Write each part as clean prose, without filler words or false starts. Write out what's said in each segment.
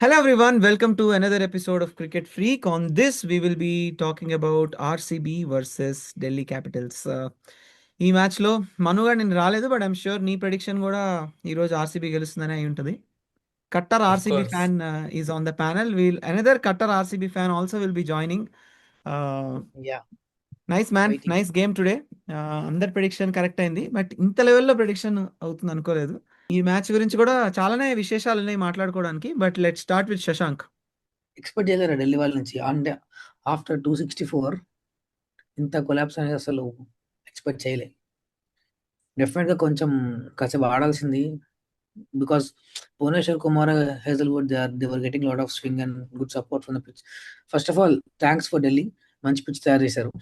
Hello everyone, welcome to another episode of Cricket Freak. On this, we will be talking about RCB versus Delhi Capitals. ఈ మ్యాచ్లో మనుగా నేను రాలేదు, but I'm sure నీ prediction కూడా ఈరోజు RCB గెలుస్తుందని అయి ఉంటుంది. Cutter Of RCB course. Fan is on the panel. Another cutter RCB fan also will be joining. Yeah, nice man, waiting. Nice game today. అందరి ప్రెడిక్షన్ కరెక్ట్ అయింది, but ఇంత లెవెల్లో ప్రెడిక్షన్ అవుతుంది అనుకోలేదు. ఈ మ్యాచ్ గురించి కూడా చాలానే విశేషాలు ఉన్నాయి మాట్లాడుకోవడానికి, but let start with Shashank. Expect చేయలేరా ఢిల్లీ వాళ్ళ నుంచి అంటే ఆఫ్టర్ 264 ఇంత కొలాప్స్ అనేది అసలు ఎక్స్పెక్ట్ చేయలే. డెఫినెట్గా కొంచెం కాసేపు ఆడాల్సింది because Bhuvneshwar Kumar, Hazlewood they were getting lot of swing and good support from the pitch. First of all thanks for Delhi, మంచి పిచ్ తయారు చేశారు.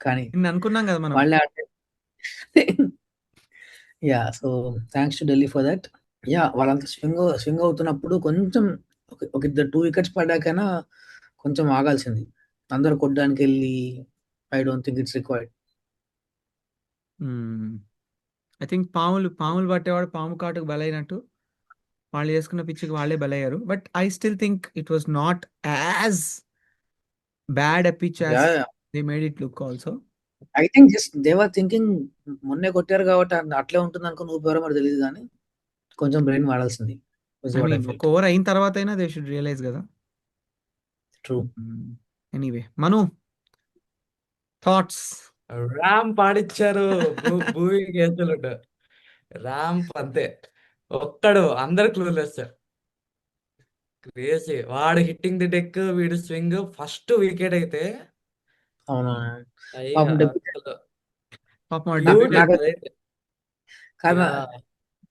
కానీ నిన్న అనుకున్నాం కదా మనం. వాళ్ళే ఆడే yeah, so thanks to Delhi for that. Yeah, వాళ్ళంతా స్వింగ్ అవుతున్నప్పుడు కొంచెం ఒక ఇద్దరు 2 వికెట్స్ పడ్డాకైనా కొంచెం ఆగాల్సింది. అందరూ కొట్టడానికి వెళ్ళి I don't think it's required. I think పాములు పట్టేవాడు పాము కాటుకు బలైనట్టు వాళ్ళు చేసుకున్న పిచ్చికి వాళ్ళే బలయ్యారు. But I still think it was not as bad a pitch as they made it look also. I think just they were thinking మొన్నే కొట్టారు కాబట్టి అట్లే ఉంటుంది అనుకుని ఊపారో మరి తెలియదు, కానీ కొంచెం బ్రెయిన్ వాడాల్సింది. ఐ మీన్ ఒక ఓవర్ అయిన తర్వాత అయినా దే షుడ్ రియలైజ్ కదా. ట్రూ. ఎనీవే, మను థాట్స్. ర్యాంప్ ఆడిచ్చారు భూమికి వేస్తున్నట్టు. ర్యాంప్ అంతే, ఒక్కడు అందరు క్లూలెస్. క్రేజీ, వాడు హిట్టింగ్ ది డెక్, వీడు స్వింగ్, ఫస్ట్ వికెట్ అయితే అవును. అయ్యా, పాపం అసలు పాపం cute నాకు అదైతే. కాదు, యా.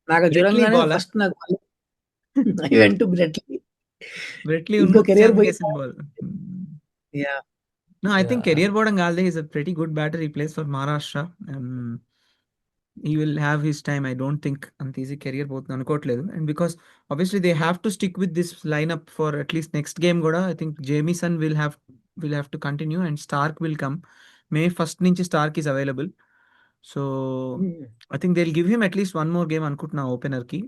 నాకు చూడంగానే ball ఆ? ఫస్ట్ నాకు I went to Brett Lee. Brett Lee ఇంకో కెరియర్ పోయి ball. Yeah, No, I think Yeah. career board and Galde is a pretty good batter. He plays for Maharashtra. He will have his time. I don't think అంత easy career పోతుంది అనుకోవట్లేదు. And because obviously they have to stick with this lineup for at least next game కూడా. I think Jamieson will have to continue and Starc will come. May 1st నుంచి Starc is available. So I think they will give him at least one more game అనుకుంటున్నా ఓపెనర్కి.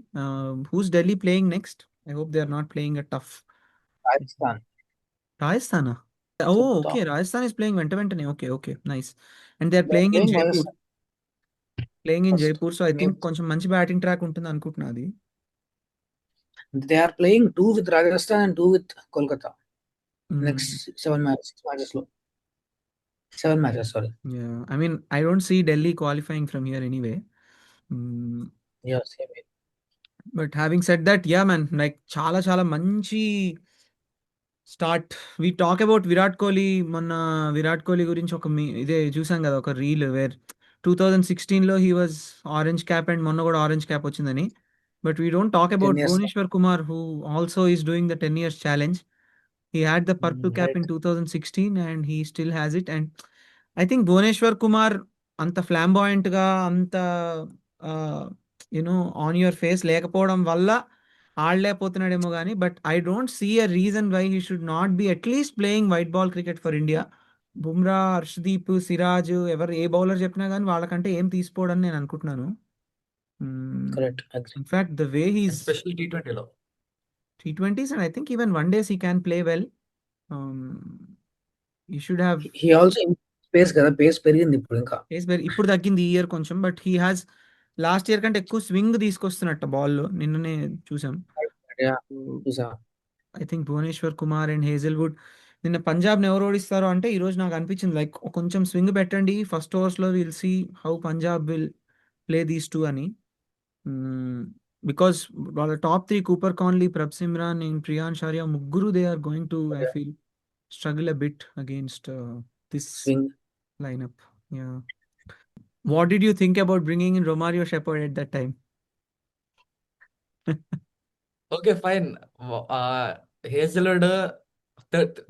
Who's Delhi playing next? I hope they are not playing a tough. Rajasthan. రాజస్థానా? Oh, okay. Rajasthan is playing వెంటనే. Okay. Nice. And they're They're playing in playing Jaipur. Rajasthan first. So I think Maybe కొంచెం మంచి batting track ఉంటుంది అనుకుంటున్నా అది. they are playing 2 with Rajasthan and 2 with Kolkata. Next 7 matches లో 7 matches, sorry. Yeah. I mean, I don't see Delhi qualifying from here anyway. Yeah, same here. But having said that, yeah man, like చాలా మంచి start. We talk about Virat Kohli. మొన్న విరాట్ కోహ్లీ గురించి ఇదే చూసాం కదా, ఒక reel where 2016లో he was orange cap and మొన్న కూడా ఆరెంజ్ క్యాప్ వచ్చిందని. But we don't talk 10 about years. Bhuvneshwar Kumar, who also is doing the 10 years challenge. He had the purple cap in Right. 2016 and he still has it. And I think Bhuvneshwar Kumar అంత flamboyant గా అంత on your face లేకపోవడం వల్ల ఆడలేకపోతున్నాడేమో కానీ, but I don't see a reason why he should not be at least playing white ball cricket for India. Bumrah, Harshdeep, Siraj ఎవరు ఏ bowler చెప్పినా కానీ వాళ్ళకంటే ఏం తీసుకోవడం నేను అనుకుంటున్నాను. Correct. Agree. In fact the way he's especially T20లో T20s and I think even one days he can play well. He should have He also pace కదా, పేస్ పెరిగింది ఇప్పుడు ఇంకా. ఇప్పుడు తగ్గింది ఈ ఇయర్ కొంచెం, but he has last year కంటే ఎక్కువ స్వింగ్ తీసుకొస్తున్నట్టు బాల్లో నిన్ననే చూసాం. Yeah, చూసా. I think Bhuvneshwar Kumar and Hazlewood నిన్న పంజాబ్ని ఎవరు ఓడిస్తారో అంటే ఈరోజు నాకు అనిపించింది లైక్ కొంచెం స్వింగ్ పెట్టండి ఫస్ట్ ఓవర్స్లో, will see how Punjab will play these two అని. బికాస్ వాళ్ళ top 3 Cooper Connolly, Prabhsimran and Priyansh Arya ముగ్గురు they are going to I feel struggle a bit against this Swing. lineup. Yeah. What did you think about bringing in Romario Shepherd at that time? Okay fine. Hazlewood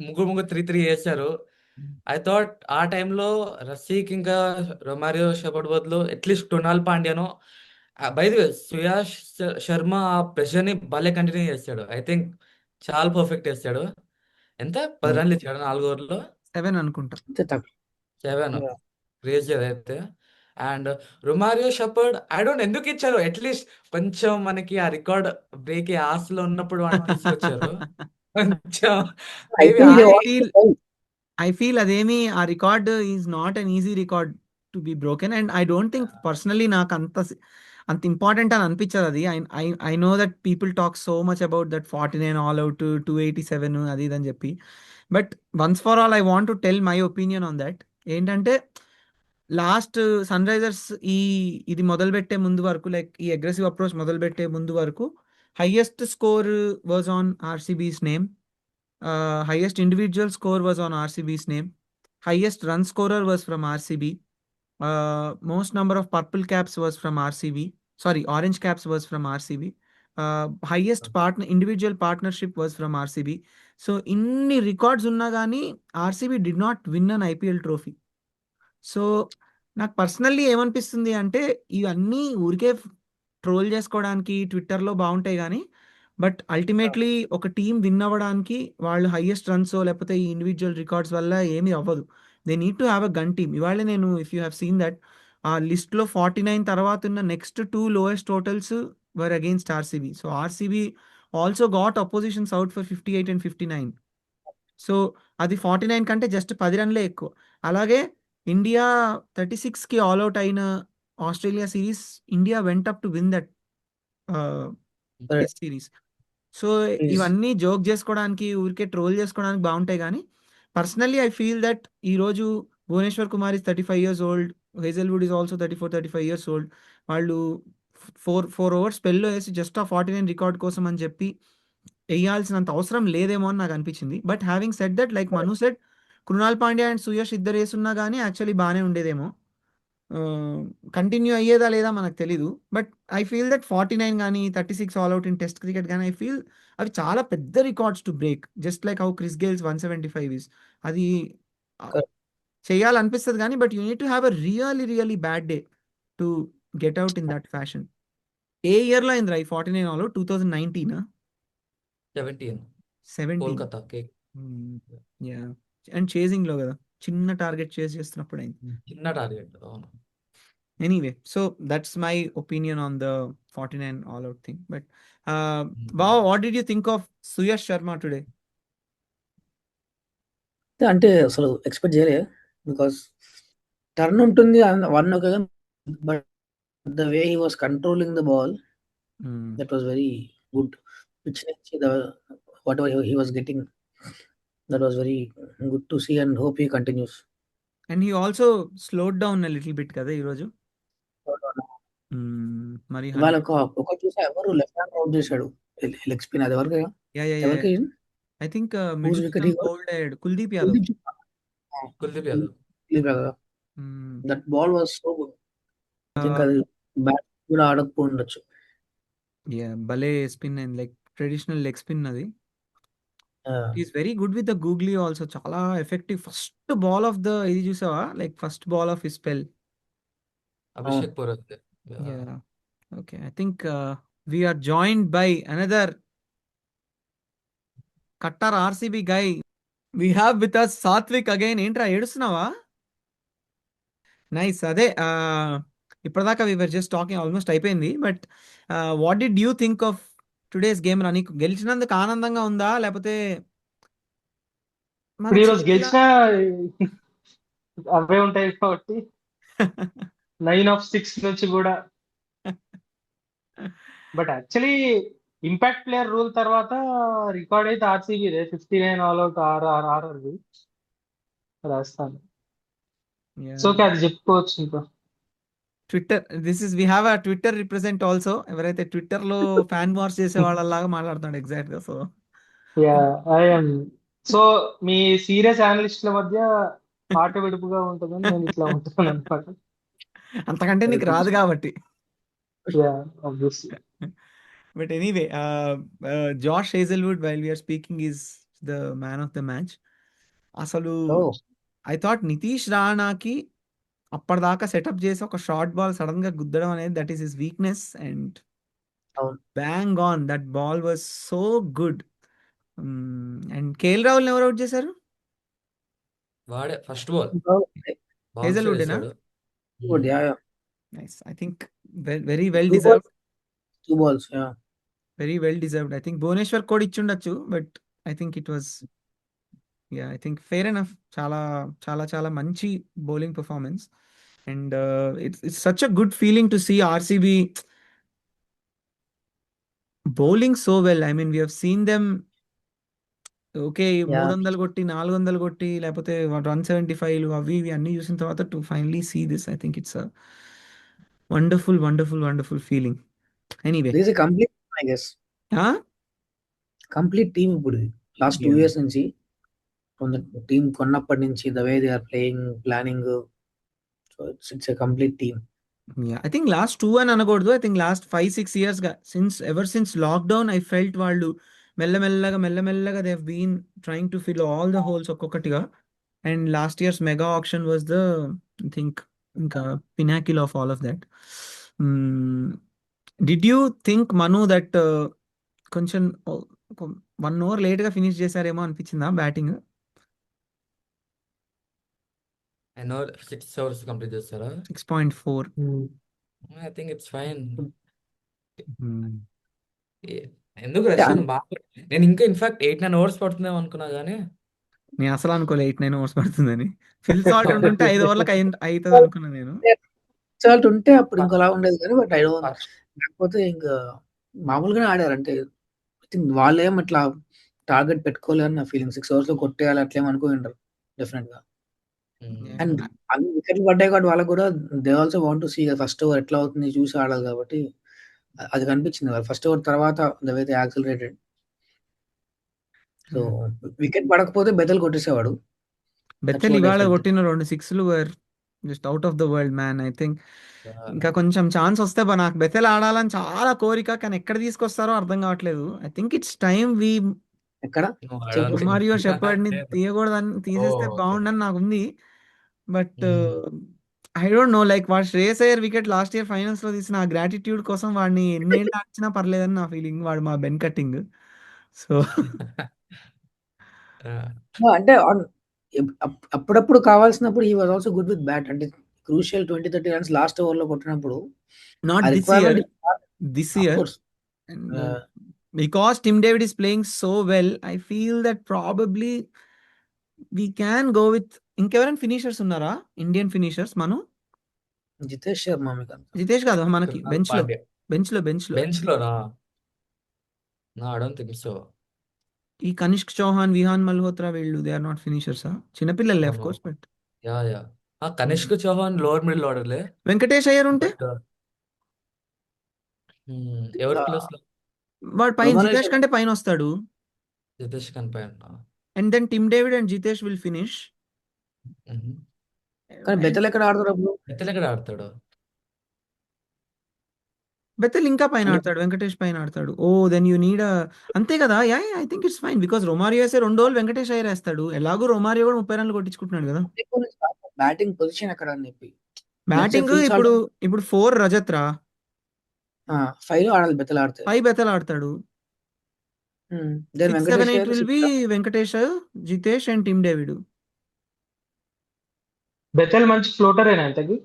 ముగ్గురు 3-3 వేశారు. I thought ఆ టైంలో రసీక్ ఇంకా Romario Shepherd బదులు at least టొనాల్ పాండ్యాను. By the way, Suyash Sharma ఆ ప్రెషర్ని భలే కంటిన్యూ చేస్తాడు. ఐ థింక్ చాలా పర్ఫెక్ట్ వేస్తాడు. ఎంత 10 రన్లు ఇచ్చాడు 4 ఓవర్లో? 7 అనుకుంటా. 7. Yeah. క్రేజీ అదైతే. And Romario shepherd I don't ఎందుకు ఇచ్చారు, అట్లీస్ట్ కొంచెం మనకి ఆ రికార్డ్ బ్రేక్ ఆశలో ఉన్నప్పుడు వాడిని తీసుకొచ్చారు. కొంచెం I maybe think I they want to feel try. I feel అదేమి ఆ record is not an easy record to be broken and I don't think personally నాకు అంత ఇంపార్టెంట్ అని అనిపించదు అది. I know that people talk so much about that 49 all out 287 అది ఇది అని చెప్పి. But once for all I want to tell my opinion on that. ఏంటంటే లాస్ట్ సన్ రైజర్స్ ఇది మొదలుపెట్టే ముందు వరకు, లైక్ ఈ అగ్రెసివ్ అప్రోచ్ మొదలుపెట్టే ముందు వరకు highest score was on RCB's name. Highest individual score was on RCB's name. Highest run scorer was from RCB. Most number of purple caps was from RCB. Sorry, orange caps was from RCB. Highest partner individual partnership was from RCB. So inni records unna gaani RCB did not win an IPL trophy. So నాకు personally ఏమనిపిస్తుంది అంటే ఇవన్నీ ఊరికే troll చేసుకోవడానికి ట్విట్టర్లో బాగుంటాయి కానీ but ultimately ఒక టీం విన్ అవ్వడానికి వాళ్ళు హైయెస్ట్ రన్స్ లేకపోతే ఈ ఇండివిజువల్ రికార్డ్స్ వల్ల ఏమీ అవ్వదు. They need to have a gun team. ఇవాళ నేను if you have seen that ఆ లిస్ట్లో 49 తర్వాత ఉన్న next 2 lowest totals were against RCB. So RCB also got oppositions out for 58 and 59. So అది 49 కంటే జస్ట్ 10 రన్లే ఎక్కువ. అలాగే ఇండియా 36కి ఆల్ అవుట్ అయిన Australia series India went up to win that Correct. Test series. So Is ఇవన్నీ joke చేసుకోవడానికి ఊరికే troll చేసుకోవడానికి బాగుంటాయి కానీ పర్సనల్లీ ఐ ఫీల్ దట్ ఈరోజు Bhuvneshwar Kumar is 35 years old, Hazlewood is also 34-35 years old. వాళ్ళు 4 ఓవర్స్ స్పెల్లో వేసి జస్ట్ ఆ 49 రికార్డ్ కోసం అని చెప్పి వేయాల్సినంత అవసరం లేదేమో అని నాకు అనిపించింది. But having said that, like Manu said, Krunal Pandya and Suyash ఇద్దరు వేసున్నా కానీ యాక్చువల్లీ బాగానే ఉండేదేమో. కంటిన్యూ అయ్యేదా లేదా మనకు తెలీదు. బట్ ఐ ఫీల్ దట్ 49 కానీ 36 all out in test cricket కానీ ఐ ఫీల్ అవి చాలా పెద్ద records to break. Just like how Chris Gayle's 175 is. అది correct. చేయాలనిపిస్తుంది కానీ but you need to have a really bad day to get out in that fashion. ఏ ఇయర్లో అయింది ఈ 49 ఆల్ అవుట్? 2019 17 17. కోల్కతా కేక్ యా అండ్ చేజింగ్లో కదా, చిన్న టార్గెట్ చేజ్ చేస్తున్నప్పుడు అయింది. చిన్న టార్గెట్. అవును. Anyway, so that's my opinion on the 49 all out thing. But wow, what did you think of Suyash Sharma today? అంటే అసలు ఎక్స్పెక్ట్ చేయలే బికాస్ టర్న్ ఉంటుంది one okay, but the way he was controlling the ball that was very good. Pitch నుంచి whatever he was getting, that was very good to see and hope he continues. And he also slowed down a little bit కదా ఈరోజు. మరి ఇవాళ ఒక చూసా ఎవరు left hand out చేశాడు leg spin. అది ఎవరికి ఎవరికి I think Whose middle wicket he got? Bowled అయ్యాడు Kuldeep Yadav. Kuldeep Yadav. That ball was so good. I think అది బ్యాట్ కూడా ఆడకపో ఉండొచ్చు. భలే spin and like traditional leg spin అది. Is very good with the googly also. చాలా effective. First ball of the ఇది చూసావా, like first ball of his spell. Abhishek Purohit. Yeah. Okay. I think we are joined by another Kattar RCB guy. We have with us Satvik again. ఏంట్రా ఏడుస్తున్నావా? Nice. అదే ఇప్పటిదాకా we were just talking, almost అయిపోయింది. But what did you think of today's game రా? నీకు గెలిచినందుకు ఆనందంగా ఉందా లేకపోతే మన ఇప్పుడు ఈరోజు చేతిలో గెలిచినా అవే ఉంటాయి కాబట్టి 9 of 6 నుంచి కూడా. But actually impact player rule తర్వాత రికార్డ్ అయితే ఆర్సీబీ 59 ఆల్ అవుట్ ఆర్ఆర్ది రాజస్థాన్. సో అది చెప్పుకోవచ్చు ఇంకా. Twitter we have a Twitter represent also. ఎవరైతే ట్విట్టర్ లో ఫ్యాన్ వార్స్ చేసే వాళ్ళలాగా మాట్లాడుతున్నాడు ఎగ్జాక్ట్ గా. సో సో మీ సీరియస్ అనలిస్ట్ల మధ్య ఆట విడుపుగా ఉంటుందని నేను ఇట్లా ఉంటున్నాను అనమాట. అంతకంటే నీకు రాదు కాబట్టి. Obviously. But anyway, Josh Hazelwood, while we are speaking, is the man of the match. అసలు ఐ థాట్ నితీష్ రాణాకి అప్పటిదాకా సెటప్ చేసి ఒక షార్ట్ బాల్ సడన్ గా గుద్దడం అనేది that is his weakness. And bang on that ball was so good. And KL Rahul ఎవరు out చేశారు? వాడే first ball Hazelwood ఏనా? Good, yeah. Nice. I think very well deserved. 2 balls, yeah. Very well deserved. I think Bhuvneshwar కూడా ఇచ్చుండొచ్చు but I think it was, yeah, I think fair enough. చాలా మంచి bowling performance. And it's such a good feeling to see RCB bowling so well. I mean, we have seen them, okay, yeah 300 కొట్టి 400 కొట్టి లేకపోతే 175 అవి ఇవి అన్ని చూసిన తర్వాత to finally see this, I think it's wonderful feeling. Anyway, this complete I guess complete team ఇప్పుడు last 2 years నుంచి టీం కొన్నప్పటి నుంచి the way they are playing planning, so it's a complete team. I think last 2 అని అనకూడదు, I think last 5-6 years గా since lockdown I felt వాళ్ళు మెల్లమెల్లగా they have been trying to fill all the holes ఒక్కొక్కటిగా. And last years mega option was the, I think, ఇంకా pinnacle of all of that. Did you think Manu that కొంచెం 1 over లేట్గా finish చేశారేమో అనిపించిందా batting? I know 6 hours complete చేస్తారా? 6.4. I think it's fine. Hmm. ఎందుకు రష్యన్ బాగా, నేను ఇంకా ఇన్ఫాక్ట్ 8-9 hours పడుతుందేమో అనుకున్నా కానీ నేను అసలు అనుకోలే 8-9 hours పడుతుందని. ఫిల్ సాల్ట్ ఉంటుంటే 5 ఓవర్లకు అవుతుంది అనుకున్నా నేను. రిజల్ట్ ఉంటే అప్పుడు ఇంకోలా ఉండేది కానీ బట్ ఐ డోంట్, లేకపోతే ఇంకా మామూలుగానే ఆడారు. అంటే ఐ థింక్ వాళ్ళు ఏం అట్లా టార్గెట్ పెట్టుకోలేరు నా ఫీలింగ్. 6 hours లో కొట్టేయాలి అట్లేం అనుకుంటారు డెఫినెట్ గా. అండ్ అన్ని వికెట్లు పడ్డాయి కాబట్టి వాళ్ళకి కూడా they also want to see first over ఎట్లా అవుతుంది చూసి ఆడాలి కాబట్టి అది కనిపించింది. వాళ్ళు ఫస్ట్ ఓవర్ తర్వాత the way they accelerated. So wicket పడకపోతే బెతల్ కొట్టేసేవాడు. బెత్తెల్ ఇవాళ కొట్టిన 2 6లు were just out of the world man. I think ఇంకా కొంచెం ఛాన్స్ వస్తే నాకు బెతెల్ ఆడాలని చాలా కోరిక, కానీ ఎక్కడ తీసుకొస్తారో అర్థం కావట్లేదు. I think it's time we ఎక్కడ రొమారియో షెపర్డ్ ని తీయకూడదని, తీసేస్తే బాగుండని నాకు ఉంది. But I don't know, like వాడు Shreyas Iyer wicket last year finals లో తీసిన ఆ గ్రాటిట్యూడ్ కోసం వాడిని ఎన్నేళ్ళు ఆడిచినా పర్లేదని నా ఫీలింగ్. వాడు మా బెన్ కట్టింగ్. సో అంటే అప్పుడప్పుడు కావాల్సినప్పుడు he was also good with bat. అంటే క్రూషియల్ 20-30 runs లాస్ట్ ఓవర్ లో కొట్టినప్పుడు not this year because Tim David is playing so well, I feel that probably we can go with ఇంకెవరైనా finishers ఉన్నారా, Indian finishers? మనం జితేష్ శర్మ, జితేష్ కాదు మనకి bench లో bench లోనా? No, I don't think so. ఈ కనిష్క్ చౌహాన్, విహాన్ మల్హోత్రా వీళ్ళు దే ఆర్ నాట్ ఫినిషర్స్. చిన్నపిల్లలే of course, but yeah Kanishk Chauhan lower middle ఆర్డర్లే. వెంకటేష్ అయ్యర్ ఉంటే ఎవరి ప్లేస్ లో? వాడు పైన జితేష్ కంటే పైన వస్తాడు. జితేష్ కనిపాయన. And then Tim David and Jitesh will finish. కానీ బెతల్ ఎక్కడ ఆడతాడు అప్పుడు? బెతల్ ఎక్కడ ఆడతాడు? బెతల్ ఇంకా పైన ఆడతాడు, వెంకటేష్ పైన ఆడతాడు. ఓ దెన్ యూ నీడ్ అంతే కదా. Yeah I think it's fine because Romario వేసే 2 ఓవర్లు వెంకటేష్ అయ్యర్ వేస్తాడు. ఎలాగో రొమారియో కూడా 30 runs కొట్టించుకుంటున్నాడు కదా. బ్యాటింగ్ పొజిషన్ ఎక్కడ అని చెప్పి. బ్యాటింగ్ ఇప్పుడు 4 రజత్ రా, 5 లో ఆడాలి బెతల్ ఆడితే. 5 బెతల్ ఆడతాడు. 6, 7, 8 will be Venkatesh, Jitesh and Tim David. Bethell మంచి ఫ్లోటర్ అయినా ఇంతకి.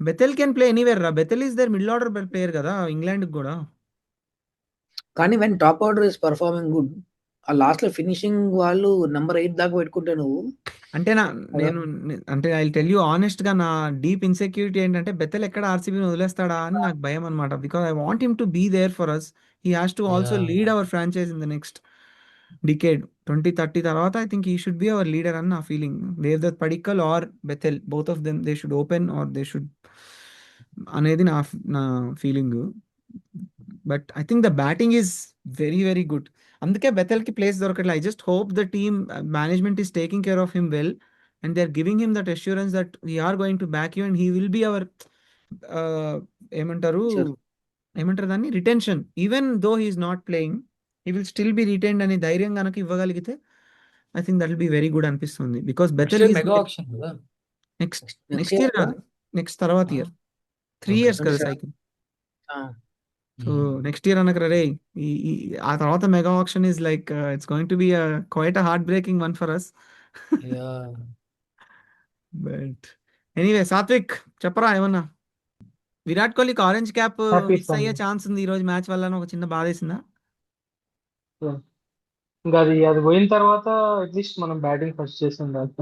బెతెల్ కెన్ ప్లే ఎనీవేర్ రా. Bethell is there middle order player కదా ఇంగ్లాండ్ కూడా. కానీ when top order is performing good, ఆ లాస్ట్ లో ఫినిషింగ్ వాళ్ళు నెంబర్ 8 దాకా పెట్టుకుంటే నువ్వు అంటే అంటే ఐ టెల్ యూ ఆనెస్ట్ గా నా డీప్ ఇన్సెక్యూరిటీ ఏంటంటే బెతెల్ ఎక్కడ ఆర్సీబీని వదిలేస్తాడా అని నాకు భయం అనమాట. Because I want him to be there for us. He has to also lead our franchise in the next decade. 2030 తర్వాత I think he should be our leader అని నా feeling. Devdutt Padikkal or Bethell, both of them they should open or they should అనేది నా feeling. But I think the batting is very good. అందుకే బెతెల్కి place దొరకట్లే. I just hope the team management is taking care of him well and they are giving him that assurance that we are going to back you and he will be our ఏమంటారు దాన్ని, retention. Even though he is not playing he will still be retained అని ధైర్యం కనుక ఇవ్వగలిగితే I think that will be very good అనిపిస్తుంది. Because Bethell mega option కదా next year కాదు, next తర్వాత ఇయర్ 3 years కదా సైకిల్. సో నెక్స్ట్ ఇయర్ అనకరా రే. ఆ తర్వాత mega option is like it's going to be quite heart breaking one for us. But anyway Satvik చెప్పరా ఏమన్నా. విరాట్ కోహ్లీకి ఆరెంజ్ క్యాప్ మిస్ అయ్యే ఛాన్స్ ఉంది ఈ రోజు మ్యాచ్ వల్ల, ఒక చిన్న బాధ వేసిందా? ఇంకా అది పోయిన తర్వాత అట్లీస్ట్ మనం బ్యాటింగ్ ఫస్ట్ చేసి ఉండాలి.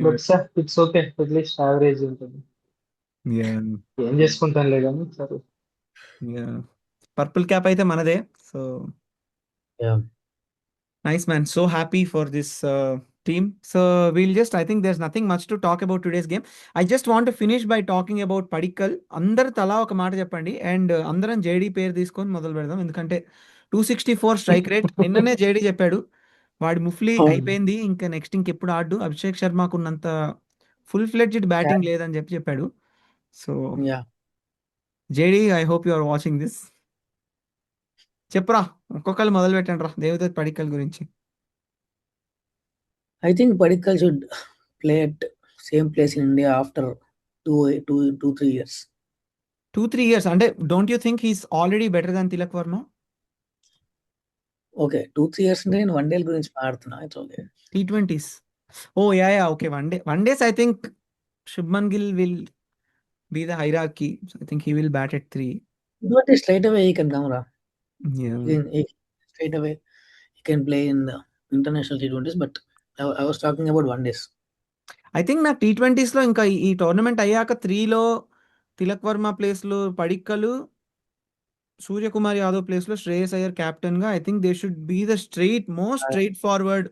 But sir it's okay, at least average ఉంటుంది. ఏం చేసుకుంటానులే కానీ సరే. పర్పుల్ క్యాప్ అయితే మనదే. So Yeah. nice, man. So happy for this team. So I think there's nothing much to talk about today's game. I just want to finish by talking about Padikkal. అందరు తలా ఒక మాట చెప్పండి and అందరం JD పేరు తీసుకొని మొదలు పెడదాం. ఎందుకంటే 264 స్ట్రైక్ రేట్ నిన్ననే జేడీ చెప్పాడు. వాడి ముఫ్లీ అవును. అయిపోయింది. ఇంకా నెక్స్ట్ ఇంకెప్పుడు ఆడు. అభిషేక్ శర్మకు ఉన్నంత ఫుల్ ఫ్లెడ్జ్డ్ బ్యాటింగ్ లేదని చెప్పాడు. So Yeah. JD, I hope you are watching this. చెప్పురా, ఒక్కొక్కరు మొదలు పెట్టండి రా దేవదత్ పడిక్కల్ గురించి. I think Padikkal should play at same place in India after 3 years. 2-3 years అంటే don't you think he's already better than Tilak Varma? Okay, 2-3 years అంటే నేను వన్డేల గురించి మాట్లాడుతున్నా. It's okay. T20s. Oh, yeah, yeah. Okay, one days, I think Shubman Gill will be the hierarchy. So I think he will bat at 3. T20 straight away he can come, ra. Yeah. Straight away he can play in the international T20s, but I was talking about one days. I think నాకు T20s లో ఇంకా ఈ tournament అయ్యాక 3లో తిలక్ వర్మ ప్లేస్లో పడిక్కలు, సూర్యకుమార్ యాదవ్ ప్లేస్లో Shreyas Iyer captain గా. I think they should be the most straightforward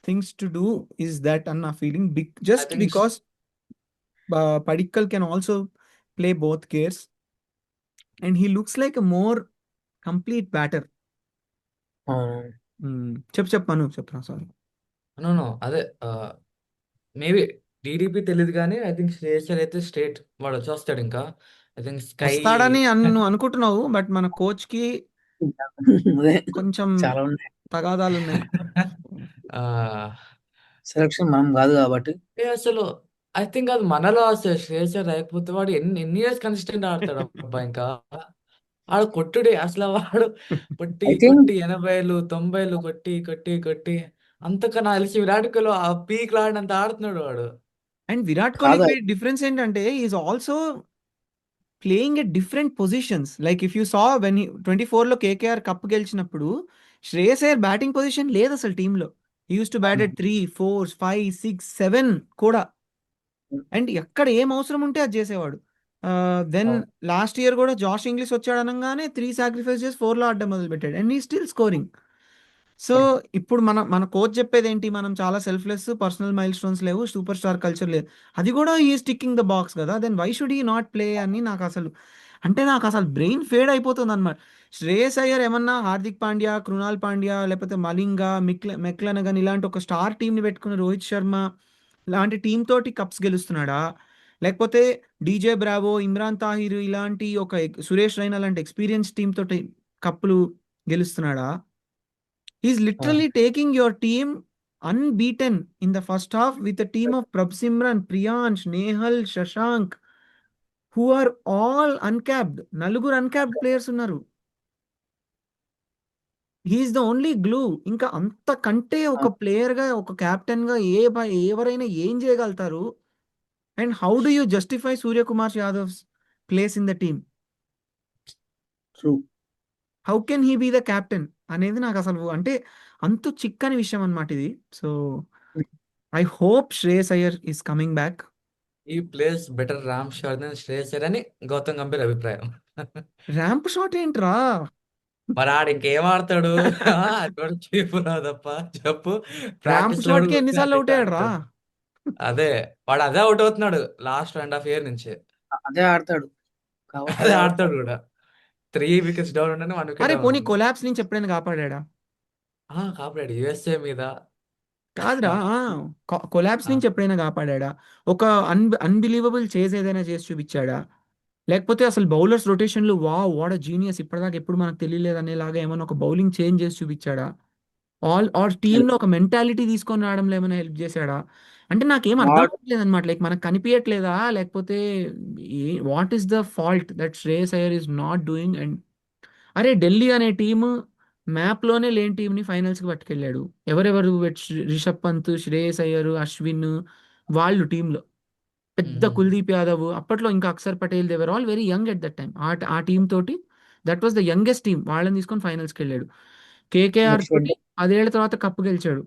things to do is that అన్న feeling. I just think because Padikkal can also play both gears and he looks like a more complete batter. చెప్పను sorry. No అదే maybe TDP తెలియదు కానీ I think శ్రేయస్సర్ అయితే straight వాడు వచ్చేస్తాడు. ఇంకా I think sky వస్తాడని అనుకుంటున్నావు, బట్ మన కోచ్ కి అదే కొంచెం చాలా ఉన్నాయి. తగాదాలు ఉన్నాయి. సెలక్షన్ మనం కాదు కాబట్టి. అసలు ఐ థింక్ అది మనలో అసలు శ్రేయస్సర్ రాకపోతే వాడు ఎన్ని ఇయర్స్ కన్సిస్టెంట్ ఆడతాడు అబ్బా. ఇంకా ఆడు కొట్టుడే అసలు వాడు కొట్టి I think కొట్టి 80లు 90లు కొట్టి కొట్టి కొట్టి అంతకన్నా తెలిసి విరాట్ కోహ్లీ ఆ పీక్ ఆడినంత ఆడుతున్నాడు వాడు. అండ్ విరాట్ కాదు. కోహ్లీకి డిఫరెన్స్ ఏంటంటే is also playing at different positions. Like if you saw when 24లో కేకేఆర్ కప్ గెలిచినప్పుడు శ్రేయస్ అయ్యర్ బ్యాటింగ్ పొజిషన్ లేదు అసలు టీంలో. He used to bat at 3, 4, 5, 6, 7 కూడా. అండ్ ఎక్కడ ఏం అవసరం ఉంటే అది చేసేవాడు. దెన్ అవును. లాస్ట్ ఇయర్ కూడా జాష్ ఇంగ్లీష్ వచ్చాడు అనగానే 3 సాక్రిఫైస్ చేసి 4లో ఆడడం మొదలు పెట్టాడు అండ్ ఈ స్టిల్ స్కోరింగ్. సో ఇప్పుడు మన కోచ్ చెప్పేది ఏంటి, మనం చాలా సెల్ఫ్లెస్, పర్సనల్ మైల్ స్టోన్స్ లేవు, సూపర్ స్టార్ కల్చర్ లేదు. అది కూడా ఈ స్టిక్కింగ్ ద బాక్స్ కదా. దెన్ వై షుడ్ ఈ నాట్ ప్లే అని నాకు అసలు బ్రెయిన్ ఫేడ్ అయిపోతుంది అనమాట. శ్రేయస్ అయ్యర్ ఏమన్నా హార్దిక్ పాండ్యా, కృణాల్ పాండ్యా, లేకపోతే మలింగా, మెక్లెనగన్ ఇలాంటి ఒక స్టార్ టీంని పెట్టుకుని రోహిత్ శర్మ లాంటి టీం తోటి కప్స్ గెలుస్తున్నాడా, లేకపోతే డీజే బ్రావో, ఇమ్రాన్ తాహిర్ ఇలాంటి ఒక సురేష్ రైనా లాంటి ఎక్స్పీరియన్స్ టీం తోటి కప్పులు గెలుస్తున్నాడా? He's literally taking your team unbeaten in the first half with a team of Prabhsimran, Priyansh, Nehal, Shashank, who are all uncapped. నలుగురు uncapped players ఉన్నారు. He is the only glue. ఇంకా అంతకంటే ఒక ప్లేయర్ గా, ఒక captain గా ఎవరైనా ఏం చేయగలుగుతారు? And how do you justify Suryakumar Yadavs place in the team? True. How can he be the captain అనేది నాకు అసలు అంటే అంత చిక్కని విషయం అన్నమాట ఇది. So I hope Shreyas Iyer is coming back. ఈ place better Ram shot then శ్రేయస్సర్ అని గౌతమ్ గంభీర్ అభిప్రాయం. ర్యాంప్ షాట్ ఏంట్రా? మరి ఆడు ఇంకేం ఆడతాడు? అది కూడా చీపు తప్ప చెప్పు. ర్యాంప్ ప్రాక్టీస్ లో షాట్ కూడా కి ఎన్నిసార్లు అవుట్ అదే అయ్యాడు రా? ఆడతాడు. అదే వాడు అదే అవుట్ అవుతున్నాడు లాస్ట్ 1.5 year నుంచి. అదే ఆడతాడు కాబట్టి అదే ఆడతాడు కూడా. 3 వికెట్స్ డౌన్ ఉండని 1 వికెట్ అరే డౌన్ పోనీ ఉంది. కొలాప్స్ నుంచి ఎప్పుడైనా కాపాడా? కాపాడాడు యుఎస్ఏ మీద. కాదురా, కొలాప్స్ ఆ, నుంచి ఎప్పుడైనా కాపాడా? ఒక అన్బిలీవబుల్ చేజ్ ఏదైనా చేసి చూపించాడా? లేకపోతే అసలు బౌలర్స్ రొటేషన్లు వాట్ జీనియస్ ఇప్పటిదాకా ఎప్పుడు మనకు తెలియలేదు అనేలాగా ఏమైనా ఒక బౌలింగ్ చేంజ్ చేసి చూపించాడా? ఆర్ టీంలో ఒక మెంటాలిటీ తీసుకొని రావడంలో ఏమైనా హెల్ప్ చేశాడా? అంటే నాకేం అర్థం వాడు అవ్వట్లేదు అనమాట. లైక్ మనకు కనిపించట్లేదా, లేకపోతే what is the fault that Shreyas Iyer is not doing? And అరే ఢిల్లీ అనే టీము మ్యాప్లోనే లేని టీంని ఫైనల్స్కి పట్టుకెళ్ళాడు. ఎవరెవరు రిషబ్ పంత్, శ్రేయస్ అయ్యర్, అశ్విన్ వాళ్ళు టీంలో. పెద్ద కుల్దీప్ యాదవ్, అప్పట్లో ఇంకా Axar Patel, they were all very young at that time. ఆ టీమ్ తోటి that was the youngest team, వాళ్ళని తీసుకొని ఫైనల్స్కి వెళ్ళాడు. కేకేఆర్ నెక్స్ట్ తోటి 10 ఏళ్ల తర్వాత కప్పు గెలిచాడు.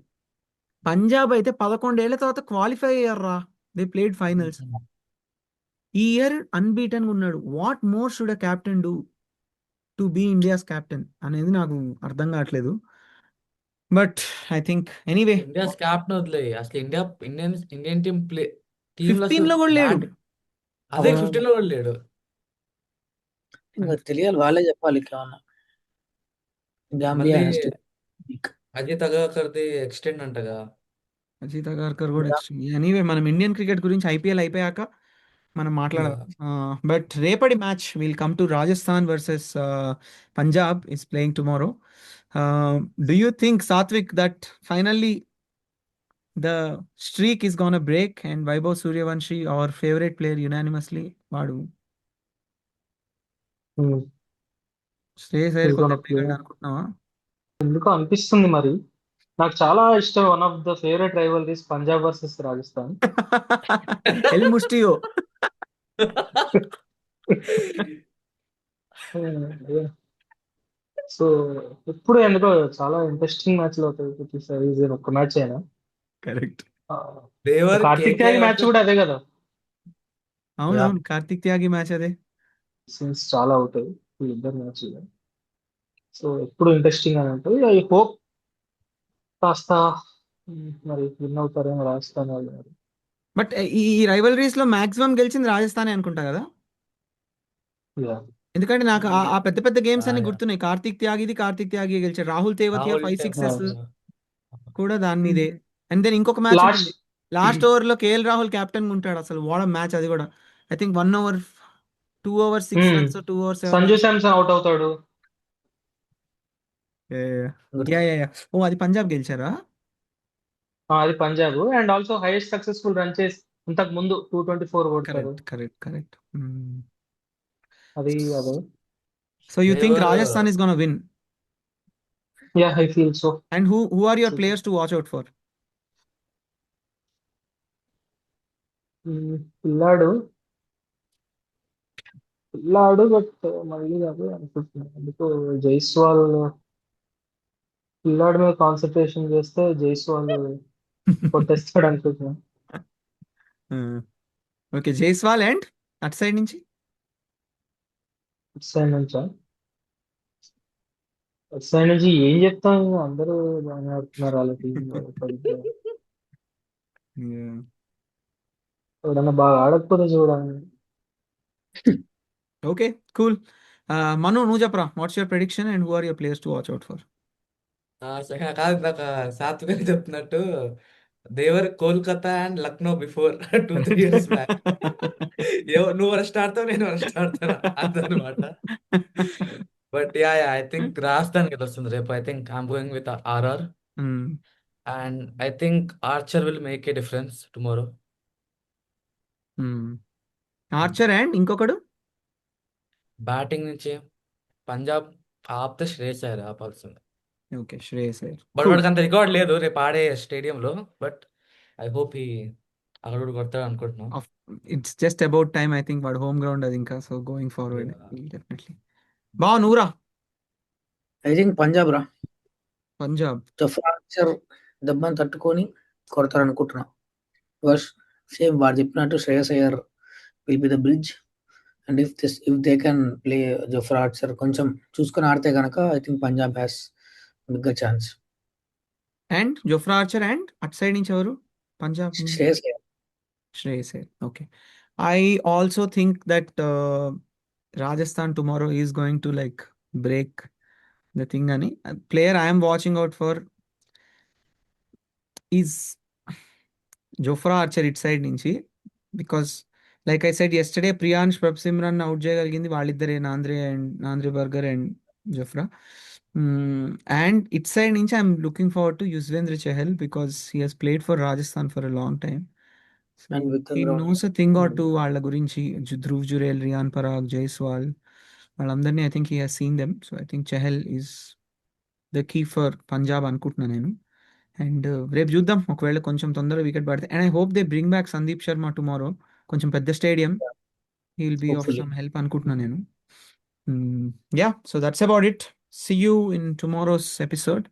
పంజాబ్ అయితే 11 ఏళ్ల తర్వాత క్వాలిఫై అయ్యారా, దే ప్లేడ్ ఫైనల్స్. ఈ ఇయర్ అన్బీటన్ ఉన్నాడు. What more should a captain do to be India's captain అనేది నాకు అర్థం కావట్లేదు. But I think anyway, India captain వదిలే, అసలు ఇండియన్ టీం టీంలో 15 అసలు లో కూడా లేడు. బ్యాట్ అదే 15 లో కూడా లేడు. ఇంకా తెలియాలి, వాళ్ళే చెప్పాలి ఏమన్నా. గాంబియా మళ్ళీ నెక్స్ట్ వీక్. అజిత్ అగర్కర్ది ఎక్స్టెండ్ అంటగా. అజిత్ అగర్కర్ కూడా ఎనీవే, మనం ఇండియన్ క్రికెట్ గురించి ఐపీఎల్ అయిపోయాక మనం మాట్లాడదాం. బట్ రేపటి match will come to Rajasthan versus Punjab is playing tomorrow. Do you think, Satvik, that finally the streak is gonna break and Vaibhav Suryavanshi, our favorite player unanimously, వాడు Shreyas Iyer He's gonna play. అనుకుంటున్నావా? ఎందుకో అనిపిస్తుంది మరి. నాకు చాలా ఇష్టం, one of the favourite rivalries Punjab versus Rajasthan. ఎల్ ముస్టియో. సో ఎప్పుడు ఎందుకో చాలా ఇంట్రెస్టింగ్ మ్యాచ్లు అవుతాయి ప్రతి సీజన్, ఒక్క మ్యాచ్ అయినా. కరెక్ట్. దేవర్ కార్తిక్ త్యాగి మ్యాచ్ కూడా అదే కదా, అవునవును, కార్తిక్ త్యాగి మ్యాచ్ అదే. సీన్స్ చాలా అవుతాయి వీళ్ళిద్దరు మ్యాచ్. సో ఎప్పుడు ఇంట్రెస్టింగ్ అని ఉంటుంది. ఐ హోప్ కాస్త మరి విన్ అవుతారేమో రాజస్థాన్ వాళ్ళు మరి. బట్ ఈ రైవలరీస్ లో మాక్సిమం గెలిచింది రాజస్థానే అనుకుంటా కదా, Yeah. ఎందుకంటే నాకు ఆ పెద్ద పెద్ద గేమ్స్ అన్ని Yeah. గుర్తున్నాయి. కార్తిక్ త్యాగి గెలిచాడు. రాహుల్ తేవతియా రాహుల్ 5 తేవతియా. 6 కూడా దాని మీదే. అండ్ దెన్ ఇంకొక మ్యాచ్ లాస్ట్ ఉంటుంది, లాస్ట్ ఓవర్ లో కేఎల్ రాహుల్ కెప్టెన్ ఉంటాడు. అసలు వాడ మ్యాచ్ అది కూడా. I think 1 over 2 over 6 runs 2 over 7 Sanju runs. Samson out అవుతాడు. ఓ అది పంజాబ్ గెలిచారా? అది Punjab. And also highest successful run చేసి ఇంతకు ముందు 224 కొడతారు. కరెక్ట్. అది అదే. So you think there Rajasthan is gonna win? Yeah, I feel so. And who are your players to watch out for? పిల్లాడు బట్ మళ్ళీ అదే అనుకుంటున్నాను. ఎందుకు జైస్వాల్, పిల్లాడి మీద కాన్సన్ట్రేషన్ చేస్తే జైస్వాల్ కొట్టేస్తాడు అనుకుంటున్నాను. ఓకే, జైస్వాల్. అండ్ అటు సైడ్ నుంచి సైడ్ నుంచా? సైడ్ నుంచి ఏం చెప్తాం, అందరూ బాగానే ఆడుతున్నారు వాళ్ళ టీంలో. ఎవడన్నా బాగా ఆడకపోతే చూడాలి. Okay, cool. మను, నువ్వు చెప్పరా, what's your prediction and who are your players to watch out for? కాదు, నాకు సాత్విక్ చెప్తున్నట్టు they were Kolkata and Lucknow before 2-3 years back. నువ్వు వరస్ట్ ఆడతావు, నేను వరస్ట్ ఆడతాను అంతనమాట. బట్ ఐ థింక్ రాజస్థాన్ గెలుస్తుంది రేపు. I think I'm going with RR. And I think Archer will make a difference tomorrow. Archer and ఇంకొకడు బ్యాటింగ్ నుంచి పంజాబ్ ఆపితే శ్రేయస్ అయ్యర్ ఆపాల్సింది. ఓకే, శ్రేయస్ అయ్యర్. బట్ వాడికి అంత రికార్డ్ లేదు రేపు ఆడే స్టేడియంలో. బట్ ఐ హోప్ అక్కడ కూడా కొడతాడు అనుకుంటున్నాం. It's just about time. I think వాడు హోమ్ గ్రౌండ్ అది ఇంకా. So going forward definitely. బావ, నువ్వురా? ఐ థింక్ పంజాబ్ రా. పంజాబ్ ఫ్రాక్చర్ దెబ్బని తట్టుకొని కొడతారు అనుకుంటున్నా. సేమ్ వాడు చెప్పినట్టు Shreyas Iyer will be the bridge. And if they can play Jofra Archer కొంచెం చూసుకొని ఆడితే కనుక I think Punjab has bigger chance. And Jofra Archer. And అటు సైడ్ నుంచి ఎవరు Punjab? Shreyas Iyer. Shreyas Iyer. Okay. I also think that Rajasthan tomorrow is going to like break the thing. Ani player I am watching out for is Jofra Archer it side నుంచి, because like I said yesterday, Priyansh Prabhsimran out చేయగలిగింది వాళ్ళిద్దరే, Nandre Burger and Jofra. And it side నుంచి I'm looking forward to Yuzvendra Chahal, because he he's played for Rajasthan for a long time. So And with he Ground. Knows a thing or two వాళ్ళ గురించి. ధ్రువ్ జురేల్, రియాన్ పరాగ్, జైస్వాల్, వాళ్ళందరినీ I think he has seen them. So I think Chahal is the key for Punjab అనుకుంటున్నాను నేను. And రేపు చూద్దాం, ఒకవేళ కొంచెం తొందరగా వికెట్ పడితే. And I hope they bring back Sandeep Sharma tomorrow. కొంచెం పెద్ద stadium, he will be of hopefully some help అనుకుంటున్నాను నేను. Yeah, so that's about it. See you in tomorrow's episode.